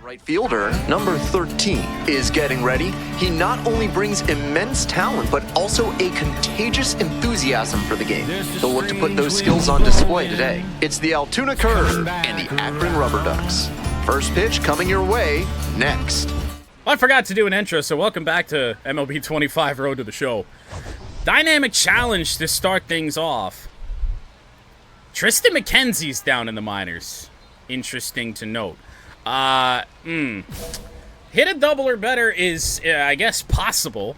Right fielder, number 13, is getting ready. He not only brings immense talent, but also a contagious enthusiasm for the game. He'll look to put those skills on display today. It's the Altoona Curve and the Akron Rubber Ducks. First pitch coming your way next. Well, I forgot to do an intro, so welcome back to MLB 25 Road to the Show. Dynamic challenge to start things off. Tristan McKenzie's down in the minors. Interesting to note. Hit a double or better is, I guess, possible.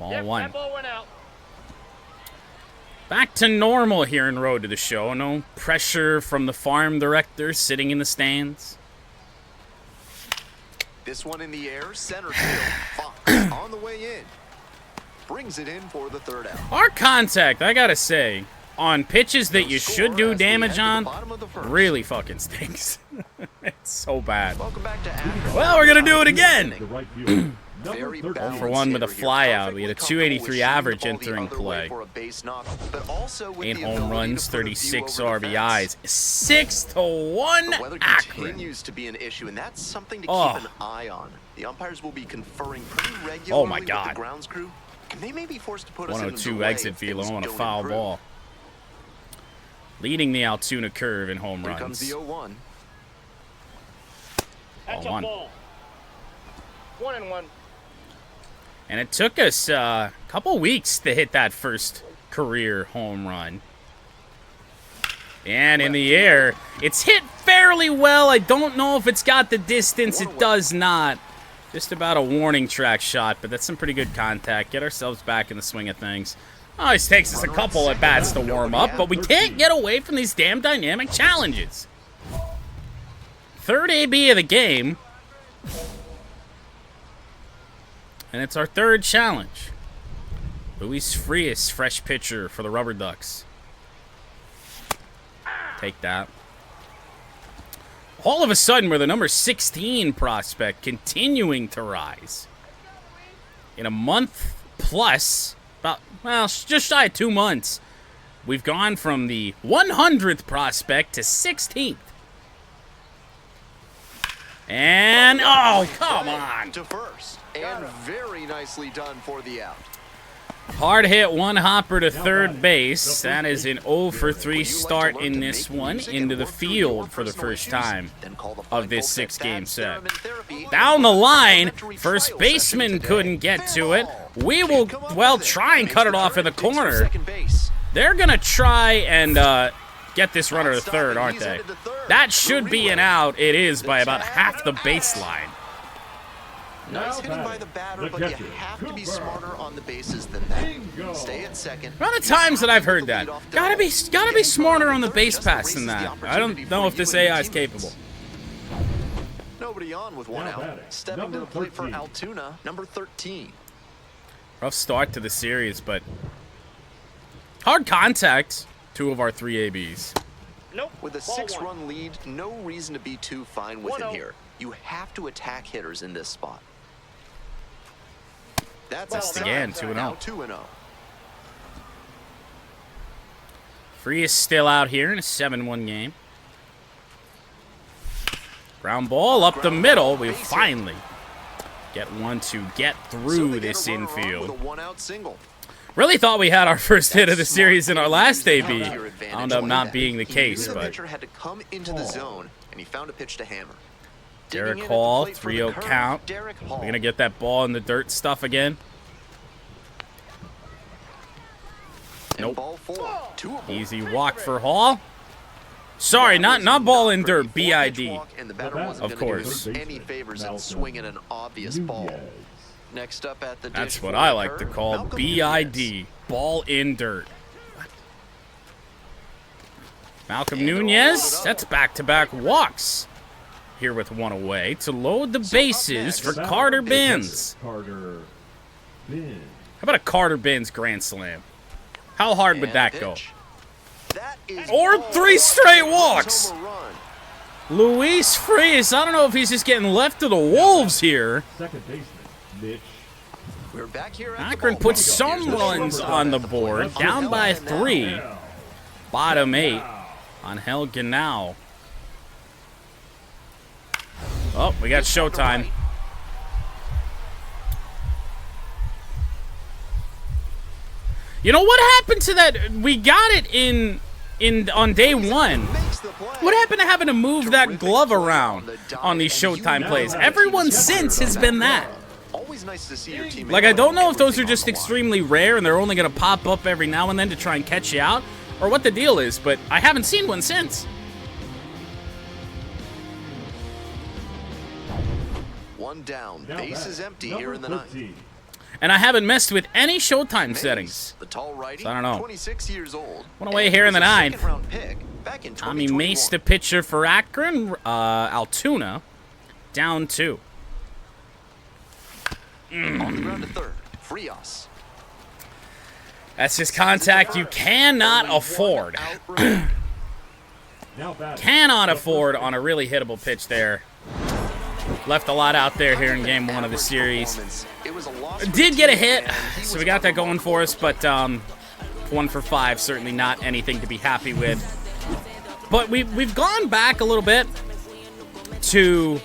Ball one. That ball went out. Back to normal here in Road to the Show. No pressure from the farm director sitting in the stands. This one in the air, center field. Fox on the way in. Brings it in for the third out. Our contact, I gotta say, on pitches that you should do damage on, really fucking stinks. It's so bad. Welcome back to Akron. Well, we're gonna do it again. Very 0 for 1 with a flyout. We had a 283 average entering play. 8 home runs, 36 RBIs. 6-1 Akron. Continues to be an issue, and that's something to keep an eye on. The umpires will be conferring pretty regularly Oh my God. with the grounds crew, and they may be forced to put us in 102 exit velo on a foul ball. Leading the Altoona Curve in home Here runs. comes the 0-1. That's a Ball one. ball. 1-1. And it took us a couple weeks to hit that first career home run. And in the air, it's hit fairly well. I don't know if it's got the distance. It does not. Just about a warning track shot, but that's some pretty good contact. Get ourselves back in the swing of things. Oh, it takes us a couple at bats to warm up, but we can't get away from these damn dynamic challenges. Third AB of the game. And it's our third challenge. Luis Frias, fresh pitcher for the Rubber Ducks. Take that. All of a sudden, we're the number 16 prospect, continuing to rise. In a month plus, just shy of 2 months, we've gone from the 100th prospect to 16th. And, oh, come on. To first. And very nicely done for the out. Hard hit, one hopper to third base. That is an 0 for 3 start in this one. Into the field for the first time of this 6-game set. Down the line, first baseman couldn't get to it. We will, well, try and cut it off in the corner. They're going to try and get this runner to third, aren't they? That should be an out. It is by about half the baseline. Nice hitting by the batter, but you have to be smarter on the bases than that. Stay at second. Around the times that I've heard that, gotta be smarter on the base pass than that. I don't know if this AI is capable. Nobody on with one out. Stepping to the plate for Altoona, number 13. Rough start to the series, but hard contact. 2 of our 3 ABs. Nope. With a 6-run lead, no reason to be too fine with him here. You have to attack hitters in this spot. That's again, 2-0. 2-0. Free is still out here in a 7-1 game. Ground ball up the middle. We finally get one to get through this infield. Really thought we had our first hit of the series in our last AB. Wound up not being the case, but pitcher had to come into the zone, and he found a pitch to hammer. Derek Hall, 3-0 count. We're going to get that ball in the dirt stuff again. Nope. Easy walk for Hall. Sorry, not ball in dirt, BID. Of course. Any favors in swinging an obvious ball. Next up at the That's what I like to call BID, ball in dirt. Malcolm Nunez, that's back-to-back walks. Here with one away to load the bases for Carter Benz. How about a Carter Benz grand slam? How hard would that go? Or 3 straight walks. Luis Frias, I don't know if he's just getting left to the wolves here. Akron puts some runs on the board, down by 3. Bottom 8. Angel Ganao. Oh, we got showtime. You know what happened to that? We got it on day one. What happened to having to move that glove around on these showtime plays? Everyone since has been that. Like, I don't know if those are just extremely rare and they're only going to pop up every now and then to try and catch you out, or what the deal is, but I haven't seen one since. One down, base is empty here in the ninth. And I haven't messed with any showtime settings. The tall righty, so I don't know. 26 years old. One away here in the ninth. Tommy Mace, the pitcher for Akron. Altoona, down 2. On the ground to third, Frias. That's just contact you cannot afford. Cannot afford on a really hittable pitch there. Left a lot out there here in game 1 of the series. Did get a hit, so we got that going for us, but 1 for 5, certainly not anything to be happy with. But we've gone back a little bit to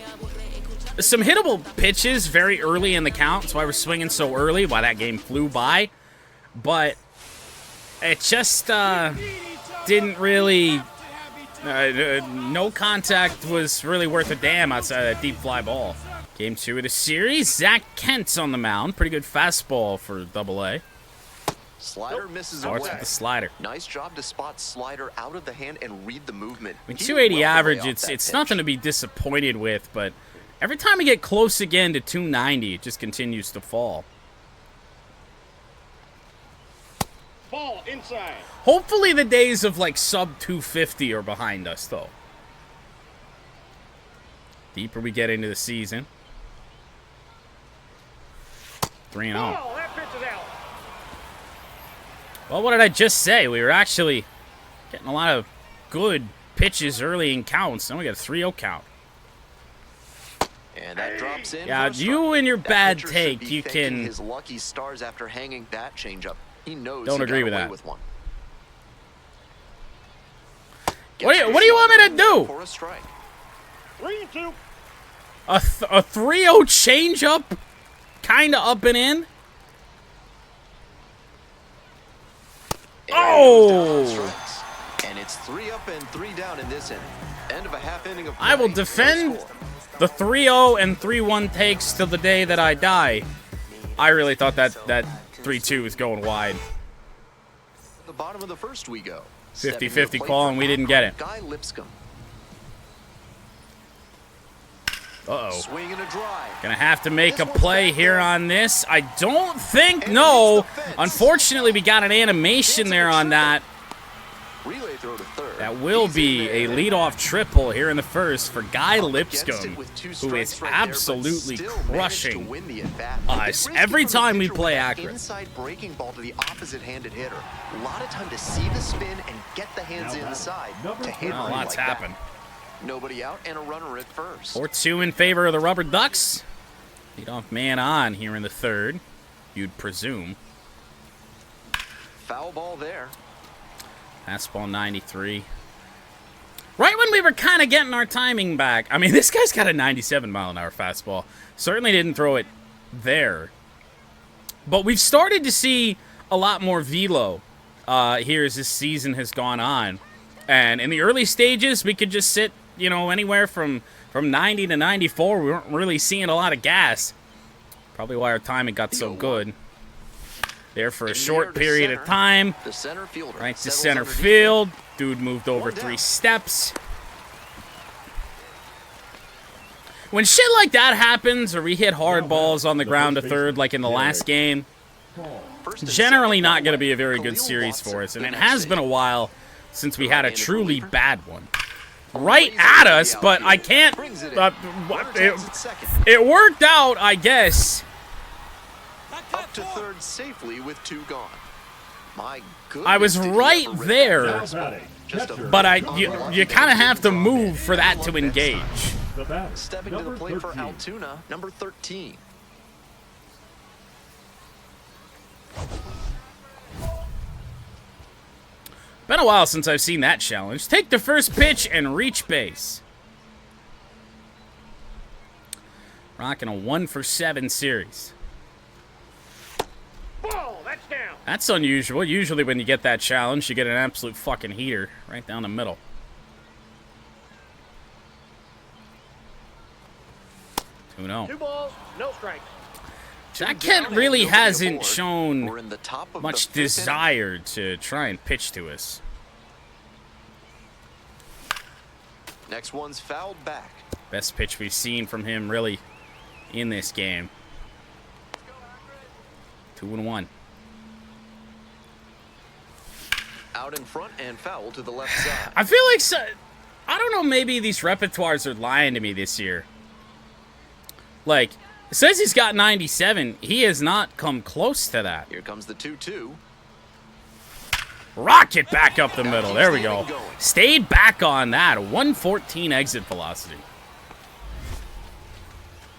some hittable pitches very early in the count. That's why we're swinging so early, why that game flew by. But it just didn't really... no contact was really worth a damn outside of that deep fly ball. Game 2 of the series. Zach Kent's on the mound. Pretty good fastball for Double-A. Slider misses Starts away. with the slider. Nice job to spot slider out of the hand and read the movement. I mean, 280 average, it's nothing to be disappointed with, but every time we get close again to 290, it just continues to fall. Ball inside. Hopefully the days of, like, sub 250 are behind us, though. Deeper we get into the season. 3-0. Ball, that pitch is out. Well, what did I just say? We were actually getting a lot of good pitches early in counts. Then we got a 3-0 count. And that drops in. Yeah, you and your bad take, you can... His lucky stars after hanging that changeup. He knows. Don't agree with that. With one. What do you want me to do? For a strike. 3-2. A 3-0 changeup, kind of up and in. Oh! And it's 3 up and 3 down in this inning. End of a half inning of play. I will defend the 3-0 and 3-1 takes till the day that I die. I really thought that 3-2 was going wide. The bottom of the first we go. 50-50 call, and we didn't get it. Guy Lipscomb. Uh-oh. Swing and a drive. Gonna have to make a play here on this. I don't think, no. Unfortunately, we got an animation there on that. Relay throw to third. That will be a leadoff triple here in the first for Guy Lipscomb, who is absolutely crushing us every time we play Akron. Inside breaking ball to the opposite-handed hitter. A lot of time to see the spin and get the hands inside to hit Well, lots happened. Nobody out and a runner at first. 4-2 in favor of the Rubber Ducks. Leadoff man on here in the third, you'd presume. Foul ball there. Fastball 93. Right when we were kind of getting our timing back. I mean, this guy's got a 97-mile-an-hour fastball. Certainly didn't throw it there. But we've started to see a lot more velo here as this season has gone on. And in the early stages, we could just sit, you know, anywhere from 90 to 94. We weren't really seeing a lot of gas. Probably why our timing got so good. There for a short period of time. Right to center field. Dude moved over 3 steps. When shit like that happens, or we hit hard balls on the ground to third like in the last game, generally not going to be a very good series for us. And it has been a while since we had a truly bad one. Right at us, but I can't... it worked out, I guess. Up to third safely with 2 gone. My goodness, I was right there, but you kind of have to move for that to engage. Stepping to the plate for Altoona, number 13. Been a while since I've seen that challenge. Take the first pitch and reach base. Rocking a 1-for-7 series. Ball, that's down. That's unusual. Usually when you get that challenge, you get an absolute fucking heater right down the middle. 2-0. 2 balls, no strikes. That kid really hasn't shown much desire to try and pitch to us. Next one's fouled back. Best pitch we've seen from him, really, in this game. 2-1. Out in front and foul to the left side. I feel like, I don't know, maybe these repertoires are lying to me this year. Like, it says he's got 97. He has not come close to that. Here comes the 2-2. Rocket back up the middle. There we go. Stayed back on that. 114 exit velocity.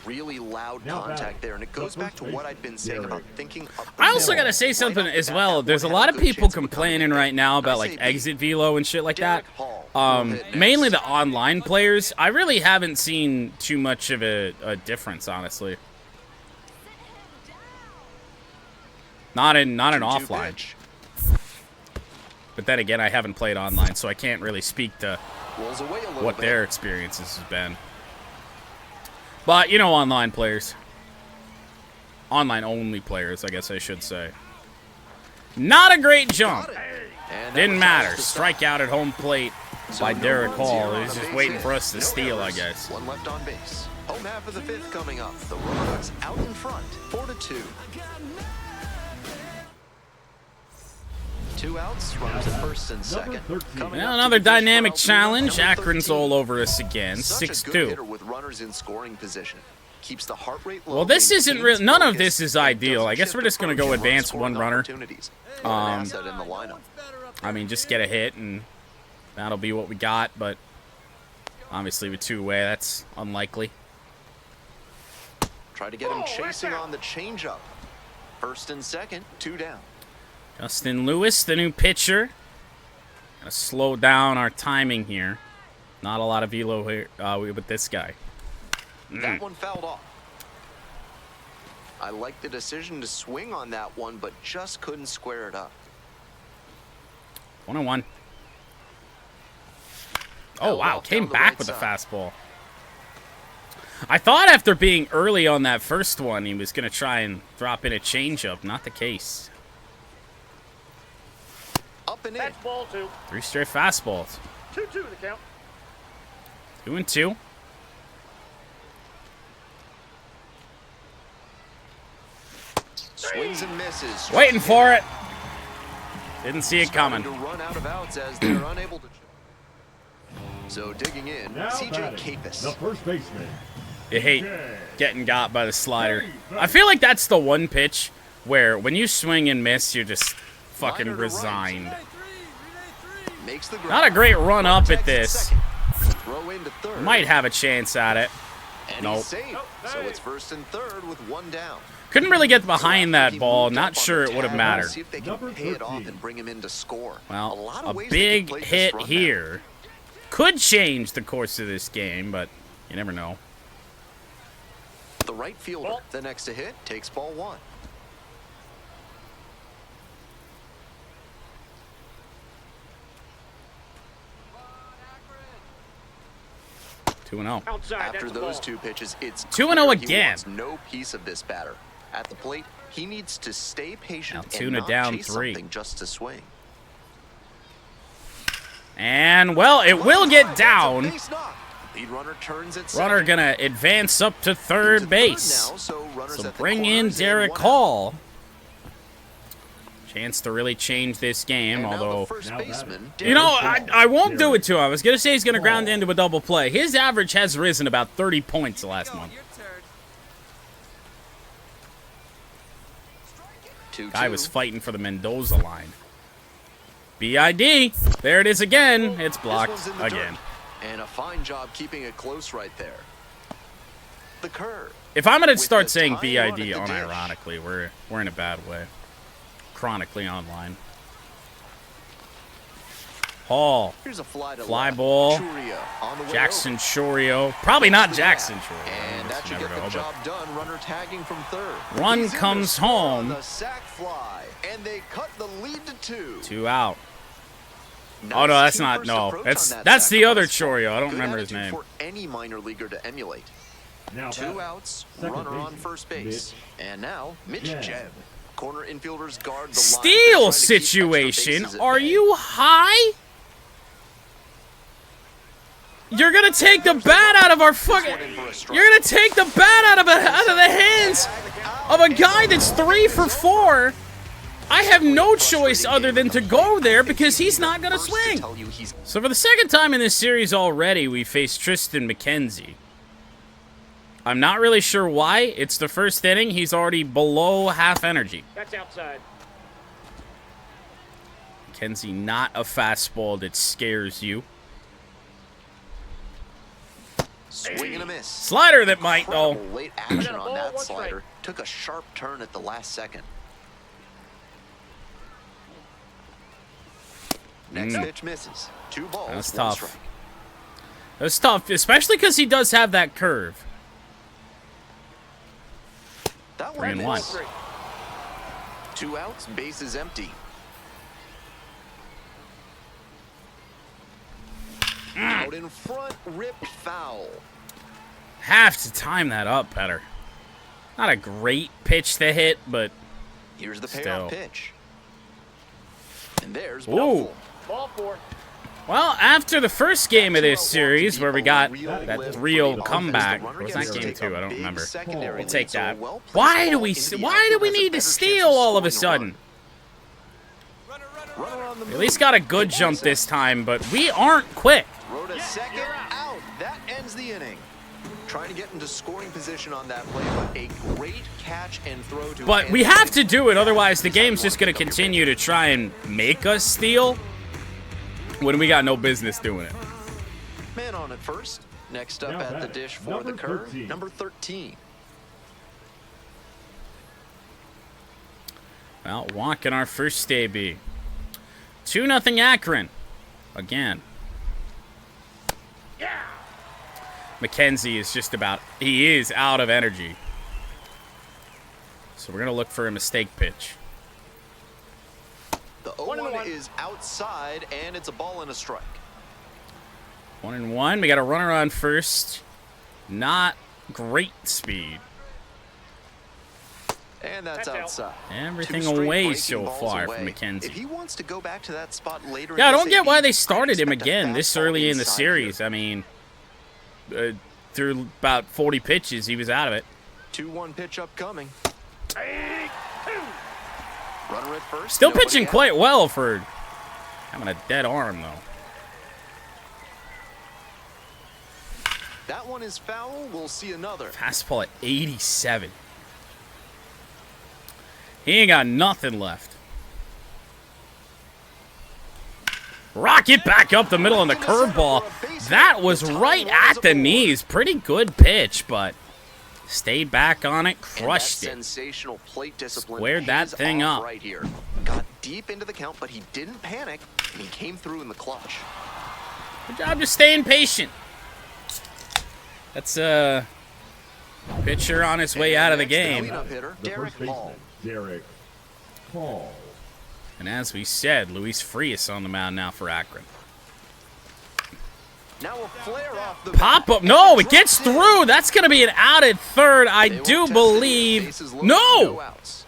Really loud contact there, and it goes back to what I'd been saying about thinking up the I also middle. gotta say something as well. There's a lot of people complaining right now about like exit velo and shit like that. Mainly the online players. I really haven't seen too much of a difference, honestly. Not in offline. But then again, I haven't played online, so I can't really speak to what their experiences has been. But, you know, online players. Online-only players, I guess I should say. Not a great jump. Didn't matter. Strikeout at home plate by Derek Hall. He's just waiting for us to steal, I guess. One left on base. Home half of the 5th coming up. The Robots out in front. 4-2. 2 outs, runners at first and second. Well, another dynamic challenge. Akron's all over us again. 6-2. With runners in scoring position. Keeps the heart rate low. Well, this isn't real. None of this is ideal. I guess we're just gonna go advance one runner. I mean, just get a hit, and that'll be what we got. But obviously, with 2 away, that's unlikely. Try to get him chasing on the changeup. First and second, 2 down. Justin Lewis, the new pitcher. Gotta slow down our timing here. Not a lot of velo here with this guy. That one fouled off. I like the decision to swing on that one, but just couldn't square it up. 1-1. Oh, wow. Came back with a fastball. I thought after being early on that first one, he was going to try and drop in a changeup. Not the case. Up and in. That's ball 2. 3 straight fastballs. 2-2 the count. 2-2. Swings and misses. Waiting for it. Didn't see it coming. To run out of outs as they're unable to. So digging in, CJ Capus. The first baseman. You hate getting got by the slider. I feel like that's the one pitch where when you swing and miss, you're just fucking resigned. Not a great run up at this. Might have a chance at it. Nope. So it's first and third with 1 down. Couldn't really get behind that ball. Not sure it would have mattered. See if they can pay it off and bring him in to score. Well, a big hit here could change the course of this game, but you never know. The right fielder, the next to hit, takes ball 1. After those 2 pitches, it's 2-0 again. He wants no piece of this batter. At the plate, he needs to stay patient and not down chase 3. something just to swing. And, well, it will get down. Lead runner turns at Runner second. gonna advance up to third base. Now, so Bring in Derek Hall. Chance to really change this game, although, you know, I won't do it to him. I was going to say he's going to ground into a double play. His average has risen about 30 points the last month. Guy was fighting for the Mendoza line. BID. There it is again. It's blocked again. And a fine job keeping it close right there. The curve. If I'm going to start saying BID unironically, we're in a bad way. Chronically online. Hall. Here's a fly ball. Churia on the way Jackson over. Chorio. Probably not Jackson Chorio. And that should get the job done. Runner tagging from third. Run He's in comes to score home. The sack fly, and they cut the lead to 2. 2 out. Nice Oh no, that's team not. first No, approach that's on that that's the other sacrifice. Chorio. I don't Good remember his attitude name. for any minor leaguer to emulate. Now 2 outs, runner on first base, and now Mitch Jeb. Corner infielders guard the line. Steal They're trying to keep extra situation. bases at Are bay. you high? You're gonna take the bat out of our fucking. You're gonna take the bat out of the hands of a guy that's 3 for 4. I have no choice other than to go there because he's not gonna swing. So for the second time in this series already, we face Tristan McKenzie. I'm not really sure why. It's the first inning. He's already below half energy. That's outside. McKenzie, not a fastball that scares you. Swing and a miss. Slider that might, though. Incredible late action on that One slider. Took a sharp turn at the last second. Next pitch misses. 2 balls. That's 1 tough. strike. That's tough, especially because he does have that curve. That 3 and missed. 1. 2 outs, base is empty. Out in front, ripped foul. Have to time that up better. Not a great pitch to hit, but Here's the Still. payoff pitch. And there's Ooh. Belfort. Ball 4. well, after the first game of this series where we got that 3-0 comeback, or was that game 2? I don't remember. We'll take that. Why do we need to steal all of a sudden? We at least got a good jump this time, but we aren't quick. Rode a second out. That ends the inning. Trying to get into scoring position on that play, but a great catch and throw to. But we have to do it, otherwise the game's just going to continue to try and make us steal when we got no business doing it. Man on at first. Next up Now at the batting, dish for number the curve, 13. number 13. Well, walking our first debut. 2-0 Akron. Again. Yeah. McKenzie is just about, he is out of energy. So we're going to look for a mistake pitch. The 0-1 is outside, and it's a ball and a strike. 1-1. We got a runner on first. Not great speed. And that's That's out. outside. Everything 2 straight away breaking so balls far away. from McKenzie. If he wants to go back to that spot later, Yeah, I in don't this get why AB, they started him I'd expect a again this fastball early in the inside series. here. I mean, through about 40 pitches, he was out of it. 2-1 pitch upcoming. Take 2. Runner at first. Still nobody pitching out. quite well for having a dead arm, though. That one is foul. We'll see another. Fastball at 87. He ain't got nothing left. Rocket back up the middle on the curveball. That was right at the knees. Pretty good pitch, but stayed back on it, crushed and that it. sensational plate discipline Squared that pays thing off up. right here. Got deep into the count, but he didn't panic, and he came through in the clutch. Good job just staying patient. That's a pitcher on his way out of the game. Cleanup hitter, The Derek first Hall. baseman, Derek Hall. And as we said, Luis Frias on the mound now for Akron. Now a flare off the Pop up. No, it gets through. That's going to be an out at third, I do believe. No! outs.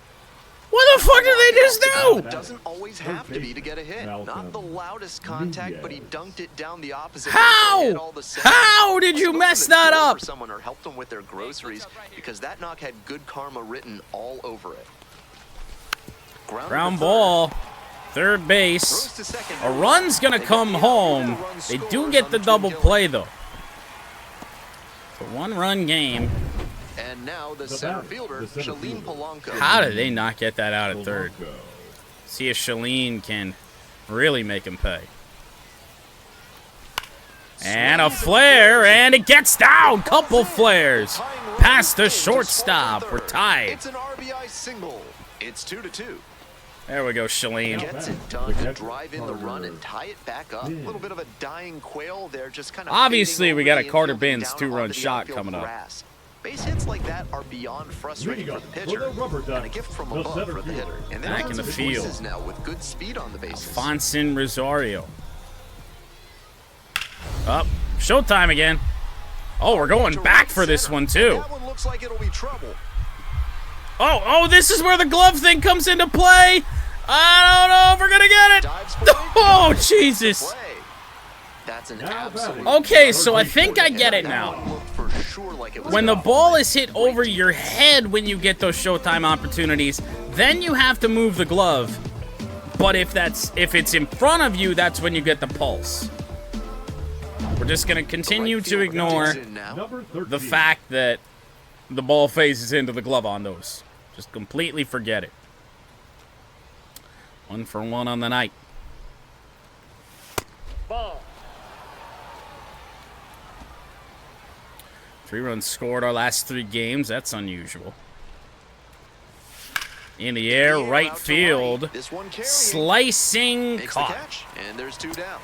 What the fuck did they just do? It doesn't always have to be to get a hit. Not the loudest contact, but he dunked it down the opposite. How? way, hit all the center. How did you Must mess have been that cool up? for someone or helped them with their groceries, because that knock had good karma written all over it. Ground ball. Third base. A run's going to come home. They do get the double play, though. It's a one-run game. And now the center fielder, Shalene Polanco. How did they not get that out at third? Polanco. See if Shalene can really make him pay. And a flare, and it gets down. Couple flares. Past the shortstop. We're tied. It's an RBI single. It's 2-2. There we go, Shalane. Gets it done to drive in the run and tie it back up. A little bit of a dying quail there, just kind of. Obviously, we got a fading Carter over the Binns infield 2-run onto the shot outfield coming up. grass. Base hits like that are beyond frustrating for the pitcher, and a gift from above for the hitter. And they've Back got in the some field. choices now with good speed on the bases. Alfonso Rosario. Up. Showtime again. Oh, we're going back for this one, too. That one looks like it'll be trouble. Oh, this is where the glove thing comes into play. I don't know if we're going to get it. Dives for it. Oh, Jesus. Play. That's an absolute. Okay, so I think I get it now. That one looked for sure like it was When the gonna ball fall. is hit over your head when you get those showtime opportunities, then you have to move the glove. But if it's in front of you, that's when you get the pulse. We're just going to continue to ignore Number 13. the fact that the ball phases into the glove on those. Just completely forget it. 1 for 1 on the night. Ball. 3 runs scored our last 3 games. That's unusual. In the air, right out to field. This one carrying. Slicing Makes the caught. catch, and there's 2 down.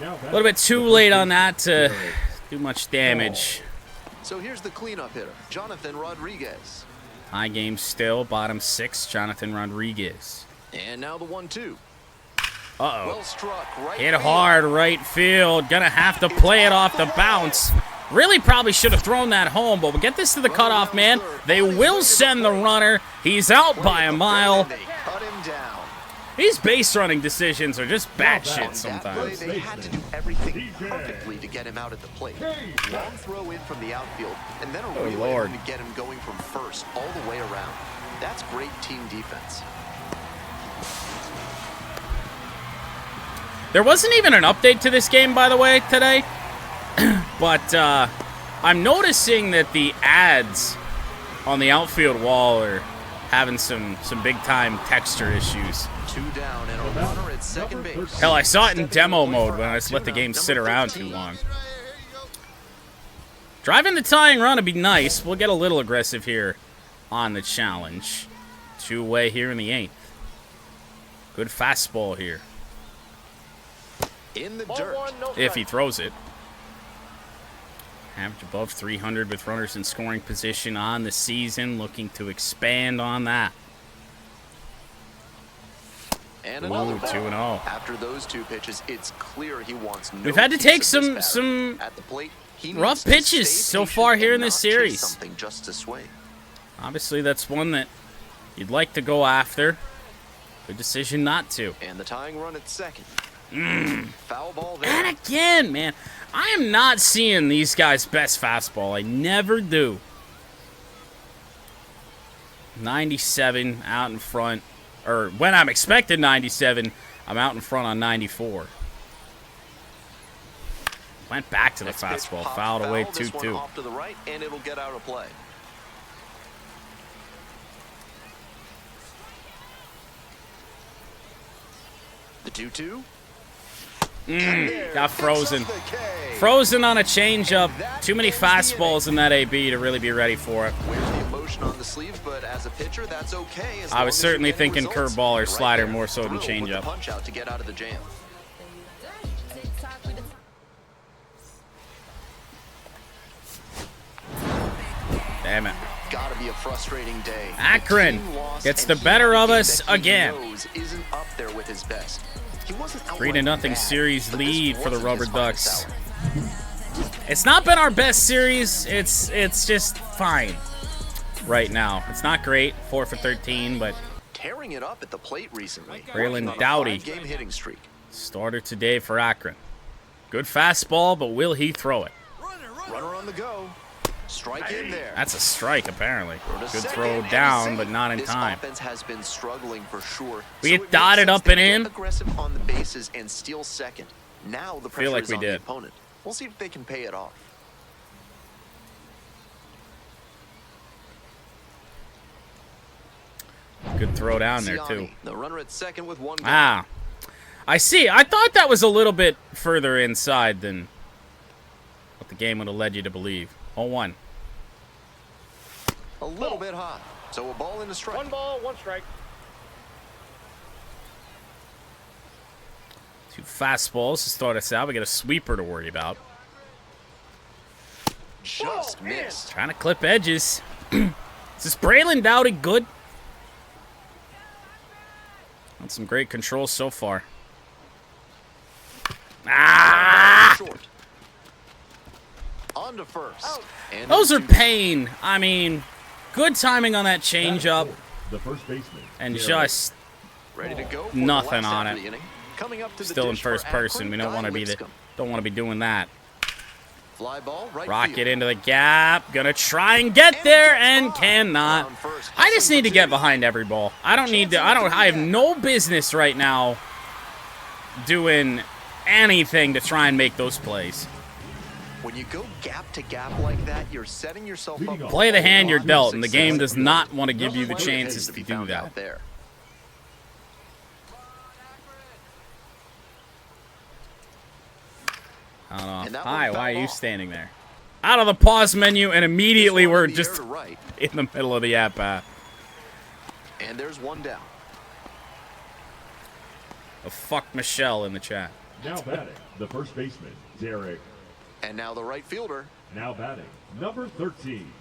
Now A little bit too late on that to do much damage. So here's the cleanup hitter, Jonathan Rodriguez. High game still, bottom 6, Jonathan Rodriguez. And now the 1-2. Uh-oh. Well struck, right Hit field. hard right field. Gonna have to play it off the bounce. Really probably should have thrown that home, but we'll get this to the cutoff man. They will send the runner. He's out by a mile. And they cut him down. These base running decisions are just batshit On that play, sometimes. they had to do everything perfectly to get him out at the plate. Long throw in from the outfield, and then a relay Lord. to get him going from first all the way around. That's great team defense. There wasn't even an update to this game, by the way, today. But I'm noticing that the ads on the outfield wall are having some big-time texture issues. 2 down and a runner at second base. Hell, I saw it in demo mode when I just let the game sit around too long. Driving the tying run would be nice. We'll get a little aggressive here on the challenge. 2-way here in the 8th. Good fastball here. In the Ball dirt. 1, no If he strike. throws it. Average above 300 with runners in scoring position on the season. Looking to expand on that. And Ooh, another ball. 2-0. After those 2 pitches, it's clear he wants no We've had to piece take of this some batter. At the plate, he rough needs to pitches stay so patient far here and in this not chase series. something just to swing. Obviously, that's one that you'd like to go after. Good decision not to. And the tying run at second. Foul ball there. And again, man, I am not seeing these guys' best fastball. I never do. 97 out in front. Or when I'm expected 97, I'm out in front on 94. Went back to the Next pitch fastball. popped Fouled away foul. This one 2-2. off to the right, and it'll get out of play. The 2-2. Got frozen. Picks up the K. Frozen on a changeup. Too many fastballs in that AB to really be ready for it. Wears the emotion on the sleeves, but as a pitcher, that's okay. As I long was as you're certainly getting thinking results. curveball or Right slider there, more so than thrilled with the changeup. punch out to get out of the jam. Damn it. Gotta be a frustrating day. Akron The team lost, gets and the he better had a of game us that he again. knows isn't up there with his best. He wasn't outright 3-0 bad, series but this lead for the wasn't Rubber his finest Ducks. hour. It's not been our best series. It's just fine right now. It's not great. 4 for 13, but Tearing it up at the plate recently. Braylon Working on a Dowdy. 5-game hitting streak. starter today for Akron. Good fastball, but will he throw it? Runner on the go. Strike in there. That's a strike, apparently. To Good second, throw and down, safe. but not in This time. offense has been struggling for sure. We so get it makes dotted sense up they and get in. aggressive on the bases and steal second. Now the pressure like is we on did. the opponent. We'll see if they can pay it off. Good throw down there, too. Siani, the runner at second with one. Ah. I see. I thought that was a little bit further inside than what the game would have led you to believe. 0-1. A little bit high. So a ball in the strike. 1 ball, 1 strike. 2 fastballs to start us out. We got a sweeper to worry about. Just missed. Trying to clip edges. Is this Braylon Dowdy good? That's some great control so far. Ah! Short. On to first. And Those are pain. I mean, good timing on that changeup. The first baseman. And Derek. just ready to go for nothing the last on half it. of the inning. Coming up to the still in dish for first person. Akron, We don't want to be don't want to be doing that. Fly ball, right Rocket field. into the gap. Gonna try and get there and cannot. Round first, I just need to get hustling for behind every ball. I don't need to. I have no business right now doing anything to try and make those plays. When you go gap to gap like that, you're setting yourself up. Play the hand you're dealt, and the game Success. does not want to give you the Good chances hits to be do found that. out there. I don't And know. that Hi, one why are fouled you off. standing there? Out of the pause menu, and immediately This one we're in the air just to right. in the middle of the at-bat. And there's one down. Oh, fuck Michelle in the chat. Now batting, the first baseman, Derek. And now the right fielder. Now batting, number 13.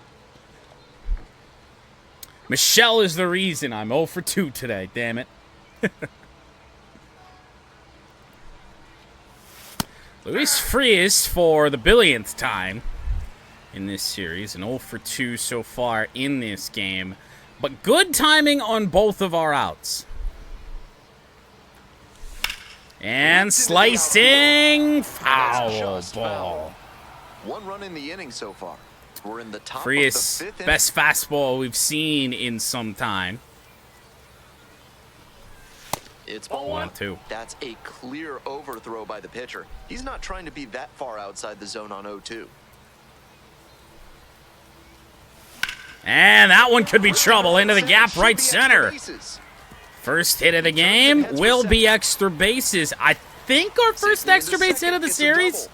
Michelle is the reason I'm 0 for 2 today, damn it. Luis Frias for the billionth time in this series, and 0 for 2 so far in this game. But good timing on both of our outs. And slicing foul Just ball. One run in the inning so far. We're in the top Frias, of the 5th best fastball we've seen in some time. inning. It's ball 1-2. That's a clear overthrow by the pitcher. He's not trying to be that far outside the zone on 0-2. And that one could be trouble into the gap right center. First hit of the game will be extra bases. I think our first extra base hit of the series.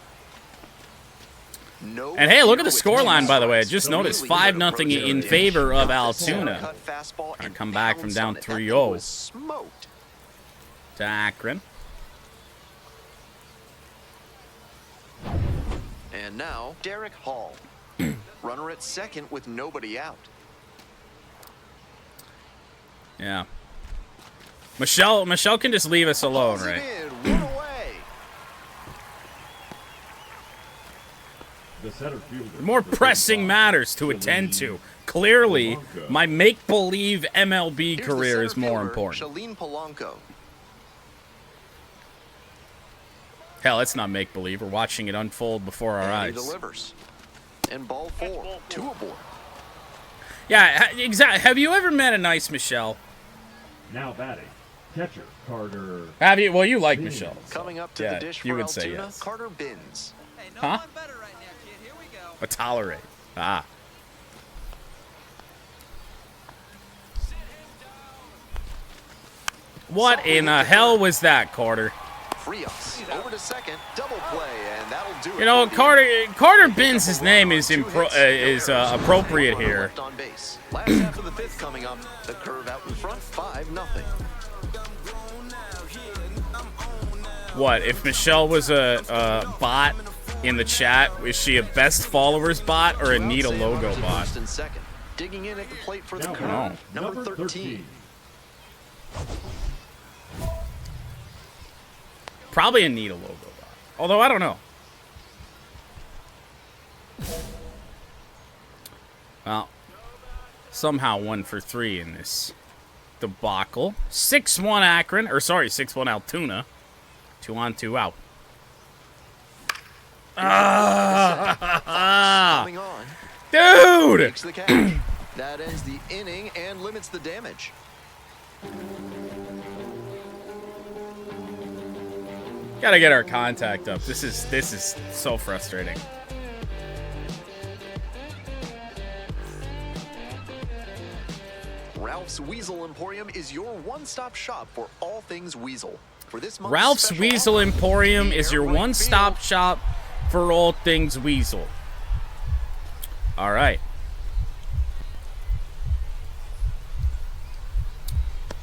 And hey, look at the scoreline, by the way. I just noticed 5-0 in favor of Altoona. Gonna come back from down 3-0 to Akron. And now, Derek Hall. Runner at second with nobody out. Yeah. Michelle can just leave us alone, right? Run away. The center fielder. More the pressing 35. matters to attend to. Clearly, my make-believe MLB Here's career the is center more fielder, important. Shalene Polanco. Hell, it's not make-believe. We're watching it unfold before our And he eyes. delivers. And ball 4, 2 aboard. Yeah, exactly. Have you ever met a nice Michelle? Now batting, catcher Carter. Have you? Well, you like Michelle. Coming up to Yeah, the dish for you would say Altoona, yes. Carter Binns. Hey, no Huh? one better right now, kid. Here we go. A tolerate. Ah. What in the hell was that, Carter? Frias over to second, double play, and that'll do it. You know, for the Carter Binns, his name is appropriate here. left on base. Last half of the 5th coming up. The curve out in front, 5-0. What, if Michelle was a bot in the chat, is she a best followers bot or a need a logo bot? First and second. Digging in at the plate for the Now curve. batting, Number 13. Probably a need a logo bot. Although, I don't know. Well, somehow 1 for 3 in this debacle. 6-1 Akron, or sorry, 6-1 Altoona. 2 on, 2 out. Coming on. Dude! Takes the catch. That ends the inning and limits the damage. Gotta get our contact up. This is so frustrating. Ralph's Weasel Emporium is your one-stop shop for all things weasel. For this month's Ralph's special Weasel offer, Emporium the is your air right one-stop field. shop for all things weasel. All right.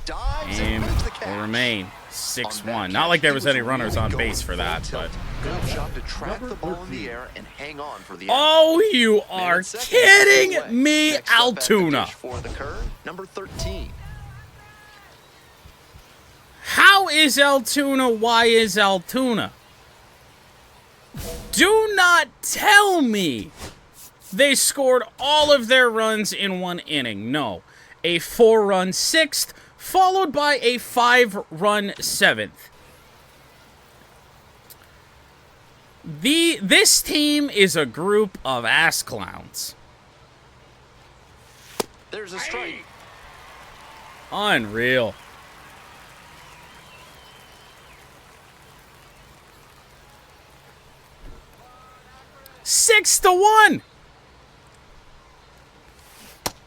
Dives Aim. and wins the will remain 6-1. Not like there was any runners on base for that, but... Good job to track the ball in the air and hang on for the Oh, you are kidding me, Altoona. For the curve, number 13. How is Altoona? Why is Altoona? Do not tell me they scored all of their runs in one inning. No. A 4-run sixth, followed by a 5-run seventh. This team is a group of ass clowns. There's a strike. Unreal. Six to 1.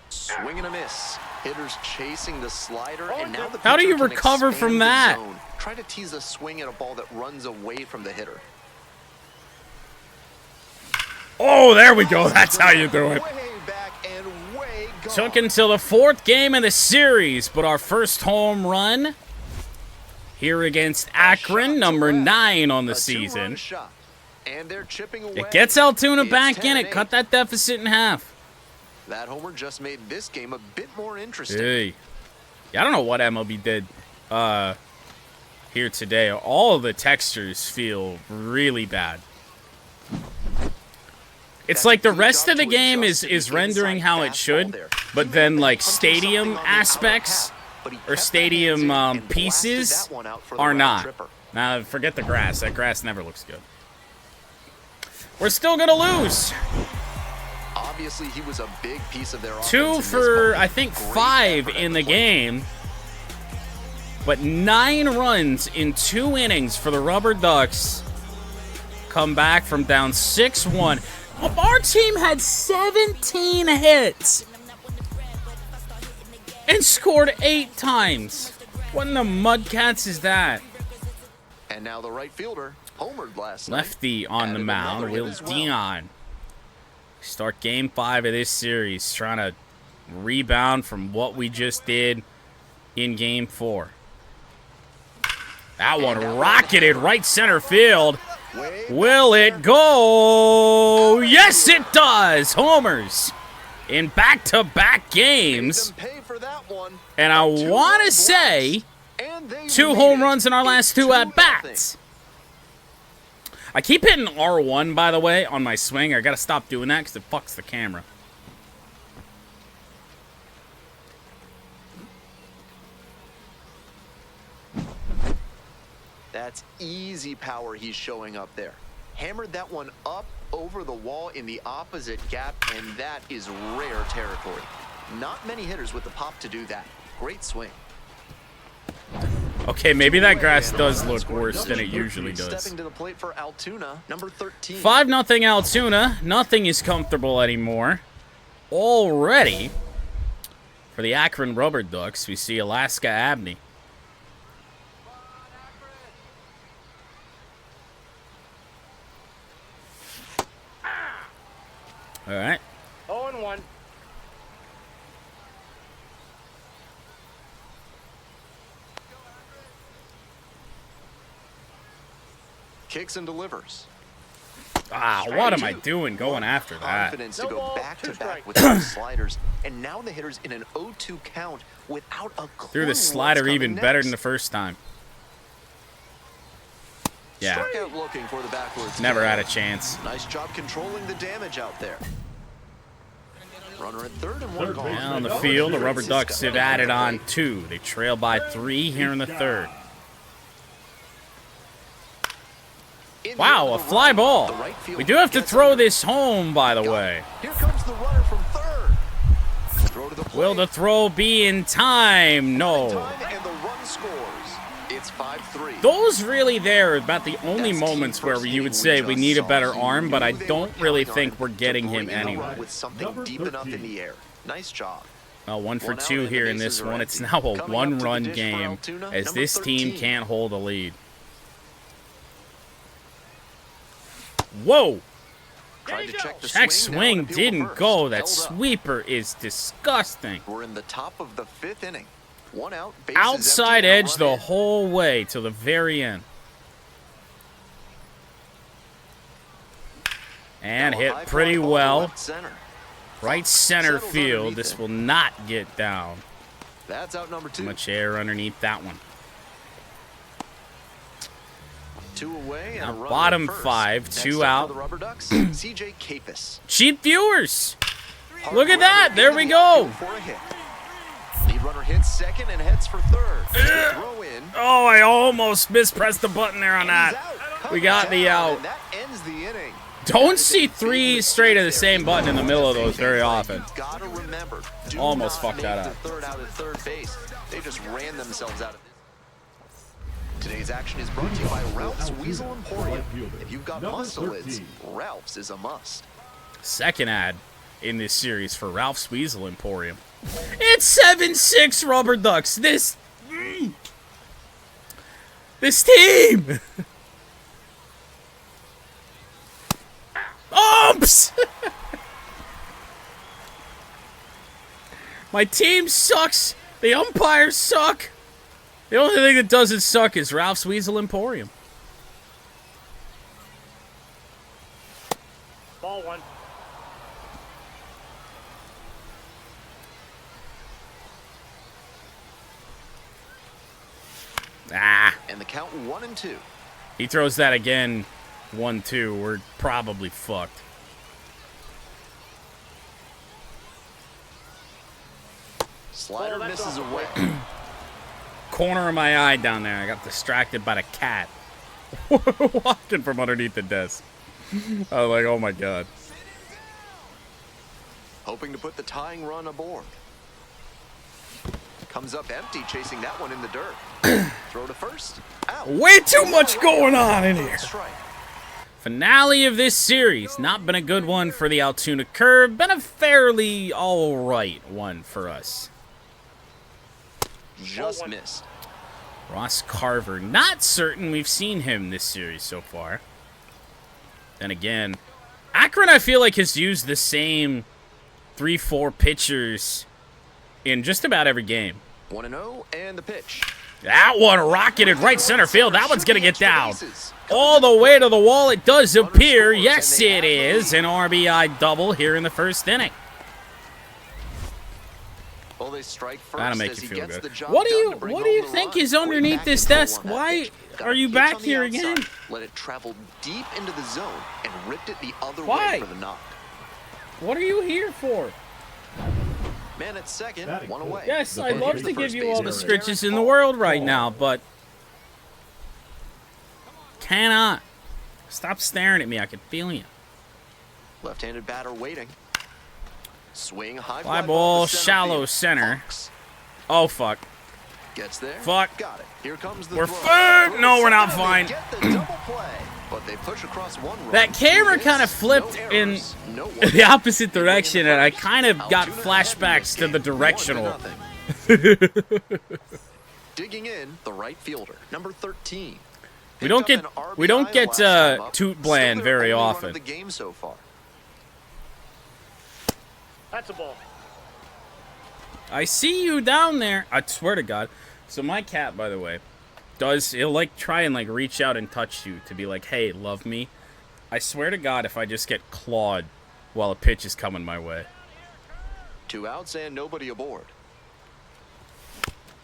Swing and a miss. Hitters chasing the slider, and now the How do you pitcher can recover expand from the that? zone. Try to tease a swing at a ball that runs away from the hitter. Oh, there we go. That's how you do it. Way back and way gone. Took until the 4th game of the series, but our first home run here against Akron, number 9 on the A season. two-run shot. And they're chipping away. It gets Altoona It's back in it. 10-8. Cut that deficit in half. That homer just made this game a bit more interesting. Hey. Yeah, I don't know what MLB did here today. All of the textures feel really bad. It's That's like the a good rest job of the to game adjust is to the rendering inside how it fastball should, there. but He then may like have come to stadium something on the outer aspects path, but he or kept the stadium hands in and blasted pieces that one out for the are right not. tripper. Now, forget the grass. That grass never looks good. We're still going to lose. Obviously, he was a big piece of their offense 2 in this for, ball. I think, Great 5 effort at in the plate. game. But 9 runs in 2 innings for the Rubber Ducks. Come back from down 6-1. Our team had 17 hits and scored 8 times. What in the Mudcats is that? And now the right fielder homered last night. Lefty on the Added mound, another hit Will as well. Dion. Start game 5 of this series, trying to rebound from what we just did in game 4. That one rocketed right center field. Will it go? Yes, it does. Homers in back-to-back games. Made them pay for that one. And I A 2-run want to blast. say And they 2 made home it. runs in our last 2 It's at-bats. I keep hitting R1, by the way, on my swing. I got to stop doing that because it fucks the camera. That's easy power he's showing up there. Hammered that one up over the wall in the opposite gap, and that is rare territory. Not many hitters with the pop to do that. Great swing. Okay, maybe that grass does look worse than it usually does. Stepping to the plate for Altoona, number 13. 5-0 Altoona. Nothing is comfortable anymore. Already, for the Akron Rubber Ducks, we see Alaska Abney. All right. 0-1. Kicks and delivers. Ah, what am I doing going after that? Confidence to No go ball, back-to-back 2 strikes. with those sliders, and now the hitter's in an 0-2 count without a clue. Threw the what's slider coming even better than the next. first time. Yeah, Strikeout looking for the backwards. never kick. had a chance. Nice job controlling the damage out there. Runner at third and one Third gone. base. Now on the field, the Rubber Ducks have added on 2. They trail by 3 here in the 3rd. In Wow, the a end of the fly run, ball. the right field We do have to gets throw under. this home, by the Got it. way. Here comes the runner from third. Throw to the plate. Will the throw be in time? No. Time, and the run scores. It's 5-3. Those really there are about the only That's moments team where first you inning would say we just need a saw. better You arm, but I knew they don't were really counting on think we're to getting bring him in the anyway. run with something Number deep enough in 13. the air. Nice job. Well, 1 for One out 2 and the here in bases this are one. It's empty. now a Coming up to the one-run dish for game Altoona, as number this team 13. can't hold a lead. Whoa! Tried to check the Check swing, now swing an appeal to didn't first. go. That Held up. sweeper is disgusting. We're in the top of the 5th inning. One out, bases outside empty, and a edge run the in. whole way to the very end. And Now a hit high pretty fly ball well. left center. Right center Settles field. underneath This it. will not get down. That's out number Too 2. much air underneath that one. 2 away and Now a runner bottom at first. 5, Next 2 up out. for the Rubber Ducks, CJ Capus. Cheap viewers. Hard Look at runner that. There into we the go. outfield for a hit. Lead runner hits second and heads for third. Throw in. Oh, I almost mispressed the button there on And he's that. out. We got the Down, out. and that ends the inning. Don't see 3 straight of the same button in the middle of those very often. You've got to remember, do Almost not fucked that make up. the third out at third base. They just ran themselves out of this. Today's action is brought to you by Ralph's Weasel Emporium. If you've got Number mustelids, 13. Ralph's is a must. Second ad in this series for Ralph's Weasel Emporium. It's 7-6 Rubber Ducks. This team. Oops! My team sucks. The umpires suck. The only thing that doesn't suck is Ralph's Weasel Emporium. Ball 1. Ah, And the count 1-2. he throws that again. 1-2. We're probably fucked. Slider Ball, that's misses off. away. Corner of my eye down there. I got distracted by the cat walking from underneath the desk. I was like, oh my god. Hoping to put the tying run aboard. Comes up empty, chasing that one in the dirt. Throw to first. Out. Way too much going on in here. Strike. Finale of this series. Not been a good one for the Altoona Curve. Been a fairly alright one for us. Just missed. Ross Carver. Not certain we've seen him this series so far. Then again, Akron I feel like has used the same 3-4 pitchers in just about every game. 1-0 and the pitch. That one rocketed right center field. That one's going to get down. All the way to the wall it does appear. Yes, it is. An RBI double here in the first inning. Well, they strike first That'll make as you he feel gets the good. job What do done to bring home you the think run. is Way underneath back this in 0-1 desk? that Why pitch. Got are a you pitch back on the here outside, again? Let it travel deep into the zone and ripped it the other Why? way for the knock. What are you here for? Man at second, Batting one fourth. away. Yes, The I'd first love base- to give you all the baseman, stretches Derek in the Hall. world right now, but cannot. Stop staring at me. I can feel you. Left-handed batter waiting. Swing high Fly fly ball, to center shallow field. center. Fox Oh, fuck. gets there. Fuck. Got it. Here comes the We're throw. fine. No, we're not They fine. get the double play, but they push across one run. That camera Two kind of hits, flipped no in errors, no the walks. opposite direction, and I kind of got Altoona flashbacks to the directional. 1-0. Digging in, the right fielder, number 13. We don't Picked get- up an we don't RBI get, last time up. Toot Still Bland their very only run of often. the game so far. That's a ball. I see you down there. I swear to God. So my cat, by the way, he'll like try and like reach out and touch you to be like, hey, love me. I swear to God, if I just get clawed while a pitch is coming my way. 2 outs and nobody aboard.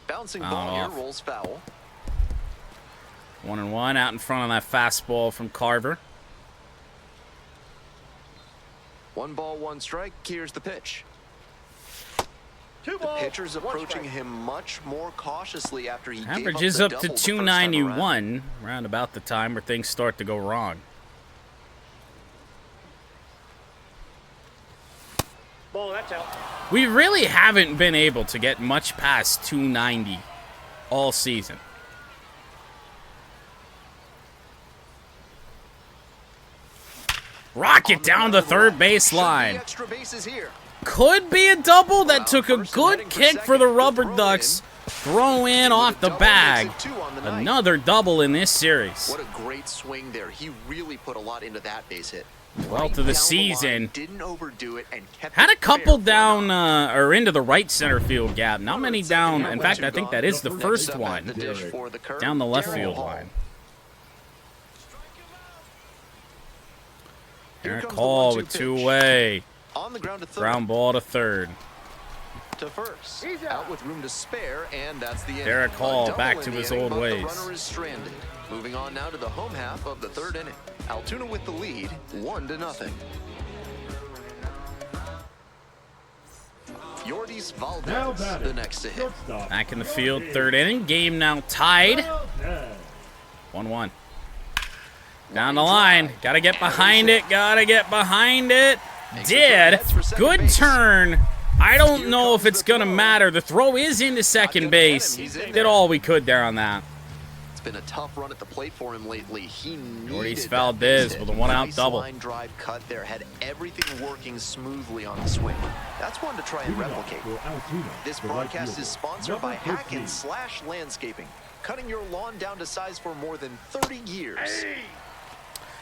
Bouncing Foul ball off. here, rolls foul. 1-1 out in front on that fastball from Carver. 1 ball, 1 strike. Here's the pitch. 2 The balls, pitcher's 1 approaching strike. him much more cautiously after he Average gave is the up to double the first time around. 291, around about the time where things start to go wrong. Ball, that's out. We really haven't been able to get much past 290 all season. Rocket down the third base Should be line. extra bases here. Could be a double. That took a good kick for the Rubber Ducks. Throw in off the Double bag. makes it 2 on the night. Another double in this series. What a great swing there. He really put a lot into that base hit. 12th of the season. Didn't overdo it and kept Had a it couple fair. down or into the right center field gap. Not many down. In fact, I think that is the Next first up at one. the dish for the curve, Down the left Darren field Hall. line. Here Eric comes the Hall 1-2 with pitch. two-way. On the ground to third. Ground ball to third. To first. Out with room to spare, and that's the inning. Derek Hall A double back in to the his inning, old but ways. The runner is stranded. Moving on now to the home half of the third inning. Altoona with the lead, 1-0. Yordis Now Valdez, batting. the next to hit. Shortstop. Back in the field, third inning. Game now tied. Valdez. 1-1. Down the line. Gotta get behind it. Gotta get behind it. Did. Good turn. I don't know if it's gonna matter. The throw is into second base. Did all we could there on that. It's been a tough run at the plate for him lately. He needed Yordis that Valdez base hit. with a one-out Nice double. line drive cut there, had everything working smoothly on the swing. That's one to try and Leading off replicate. for Altoona, This the right broadcast fielder, is sponsored number by 13. Hacken / Landscaping, cutting your lawn down to size for more than 30 years.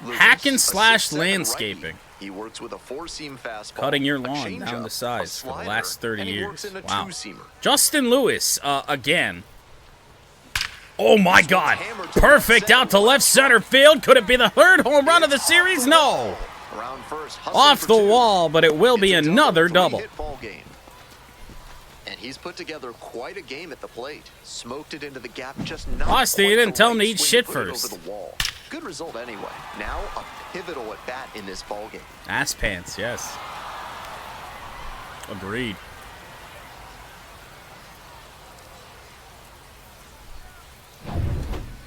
Lucas, Hacken a / 6'7" Landscaping. righty. He works with a four-seam fastball, Cutting your a lawn down changeup, to a size for the slider, last 30 and he years. works in a Wow. two-seamer. Justin Lewis, again. Oh my God. Perfect out to left center field. Could it be the third home run of the series? No. Around first, hustling Off for the two. wall, but it will be It's a another double. three-hit ball game. And he's put together quite a game at the plate. Smoked it into the gap, just not Austin, you quite didn't the tell him right to eat swing shit put it first. over the wall. Good result anyway. Now a pivotal at bat in this ball game. Ass pants, yes. Agreed.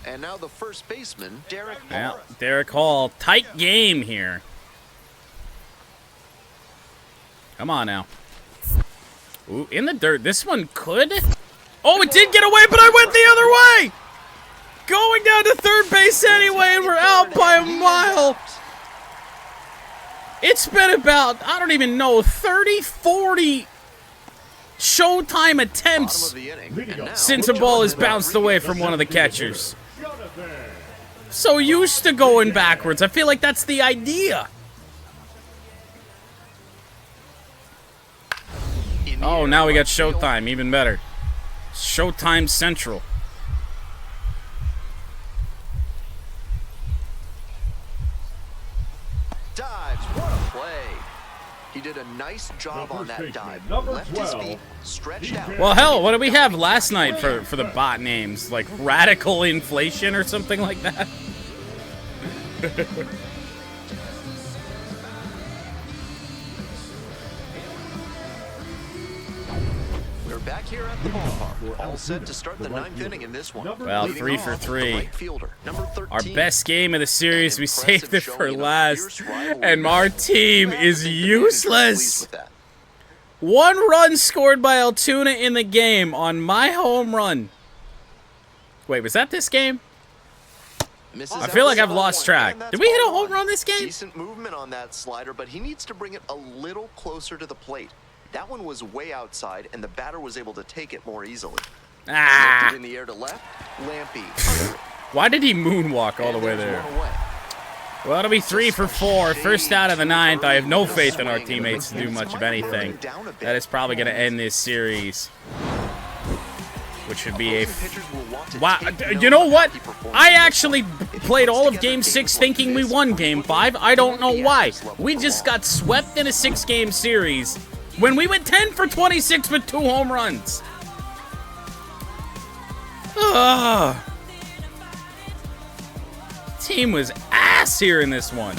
And now the first baseman, Derek Yeah, Hall. Derek Hall. Tight game here. Come on now. Ooh, in the dirt. This one could. Oh, it did get away, but I went the other way. Going down to third base anyway, and we're out by a mile. It's been about, I don't even know, 30, 40 showtime attempts Bottom of the inning. Leading And off. now, since a ball has bounced away from one of the catchers. Jonathan. So used to going backwards. I feel like that's the idea. in the Oh, air, now we got right field. Showtime, even better. Showtime Central. Dives, what a play. He did a nice job The on first that baseman, dive. number Left his 12, feet, stretched out. Well, hell, what did we have last night for the bot names? Like radical inflation or something like that? We're back here at the ballpark. All set to start the ninth inning in this one. Well, Leading 3 for off, the 3. right fielder, number 13. Our best game of the series, we Impressive saved it for showing of last. fierce rivalry. And our team is Pleased useless. with that. 1 run scored by Altoona in the game on my home run. Wait, was that this game? Misses I feel like out I've lost one, track. and that's Did we hit a ball home one. run this game? Decent movement on that slider, but he needs to bring it a little closer to the plate. That one was way outside, and the batter was able to take it more easily. Lifted Ah! in the air to left. Lampy under it. Why did he moonwalk all the And way there's there? one away. Well, it'll be 3 for 4. First out of the 9th. I have no faith in our teammates to do much of anything. That is probably going to end this series. Which should be a... Opposing pitchers will want to Wow, take you know note what? of how he performs. I actually played all of Game 6 thinking we won Game 5. I don't know why. We just got swept in a 6-game series when we went 10 for 26 with 2 home runs. Ugh. Team was ass here in this one.